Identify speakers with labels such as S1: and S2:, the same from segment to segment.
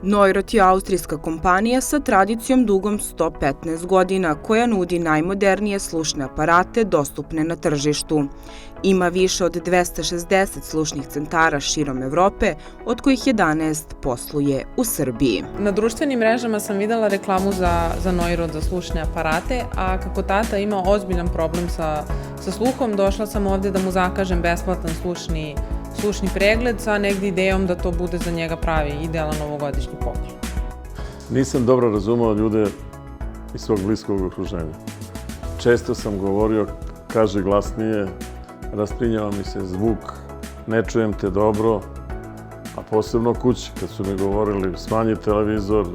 S1: Neurot je austrijska kompanija sa tradicijom dugom 115 godina koja nudi najmodernije slušne aparate dostupne na tržištu. Ima više od 260 slušnih centara širom Evrope, od kojih 11 posluje u Srbiji.
S2: Na društvenim mrežama sam videla reklamu za Neurot, za slušne aparate, a kako tata ima ozbiljan problem sa sluhom, došla sam ovde da mu zakažem besplatan slušni pregled sa negdje idejom da to bude za njega pravi idealan novogodišnji poklon.
S3: Nisam dobro razumeo ljude iz svog bliskog okruženja. Često sam govorio, kaže glasnije, rasprinjava mi se zvuk, ne čujem te dobro, a posebno kući kad su mi govorili smanji televizor.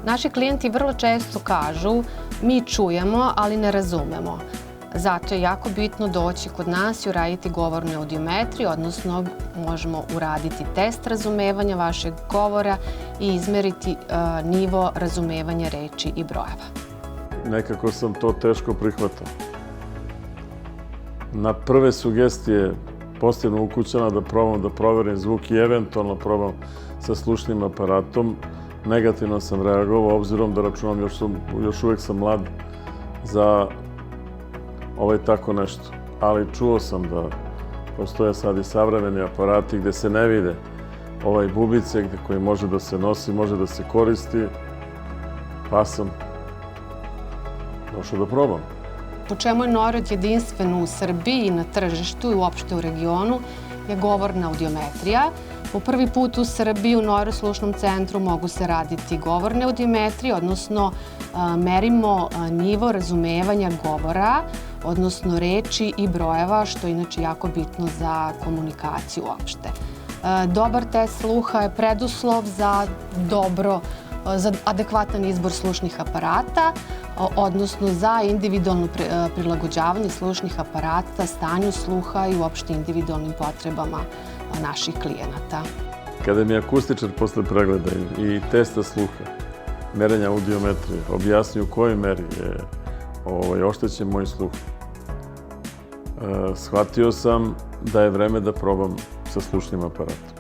S4: Naši klijenti vrlo često kažu mi čujemo, ali ne razumemo. Zato je jako bitno doći kod nas i uraditi govornu audiometriju, odnosno možemo uraditi test razumevanja vašeg govora i izmeriti nivo razumevanja reči i brojeva.
S3: Nekako sam to teško prihvatao. Na prve sugestije posebno ukućana da probam da proverim zvuk i eventualno probam sa slušnim aparatom, negativno sam reagovao, obzirom da računam još uvijek sam mlad za tako nešto. Ali čuo sam da postoje sad i savremeni aparati gde se ne vide bubice koji može da se nosi, može da se koristi, pa sam došao da probam.
S4: Po čemu je Neurot jedinstven u Srbiji i na tržištu i uopšte u regionu je govorna audiometrija. Po prvi put u Srbiji u Neuroslušnom centru mogu se raditi govorne audiometrije, odnosno merimo nivo razumevanja govora, odnosno reči i brojeva, što je inače jako bitno za komunikaciju uopšte. Dobar test sluha je preduslov za adekvatan izbor slušnih aparata, odnosno za individualno prilagođavanje slušnih aparata, stanju sluha i uopšte individualnim potrebama naših klijenata.
S3: Kada mi je akustičar posle pregleda i testa sluha, merenja audiometrije, objasnio u kojoj meri je oštećen moj sluh, shvatio sam da je vreme da probam sa slušnim aparatom.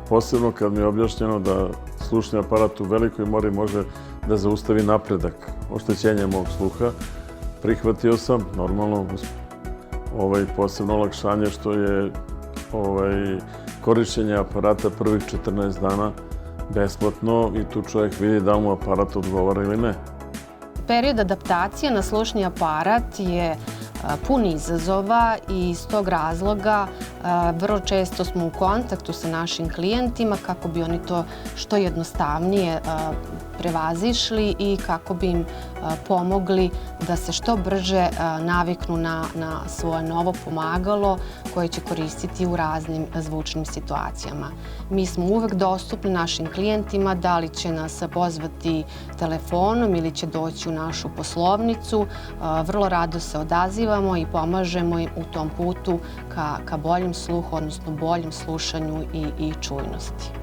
S3: Posebno kad mi je objašnjeno da slušni aparat u velikoj meri može da zaustavi napredak oštećenja mog sluha, prihvatio sam, normalno, posebno olakšanje što je korišćenje aparata prvih 14 dana besplatno i tu čovjek vidi da mu aparat odgovara ili ne.
S4: Period adaptacije na slušni aparat je pun izazova i iz tog razloga vrlo često smo u kontaktu sa našim klijentima kako bi oni to što jednostavnije prevazišli i kako bi im pomogli da se što brže naviknu na svoje novo pomagalo koje će koristiti u raznim zvučnim situacijama. Mi smo uvek dostupni našim klijentima, da li će nas pozvati telefonom ili će doći u našu poslovnicu. Vrlo rado se odazivamo i pomažemo im u tom putu ka boljem sluhu, odnosno boljem slušanju i čujnosti.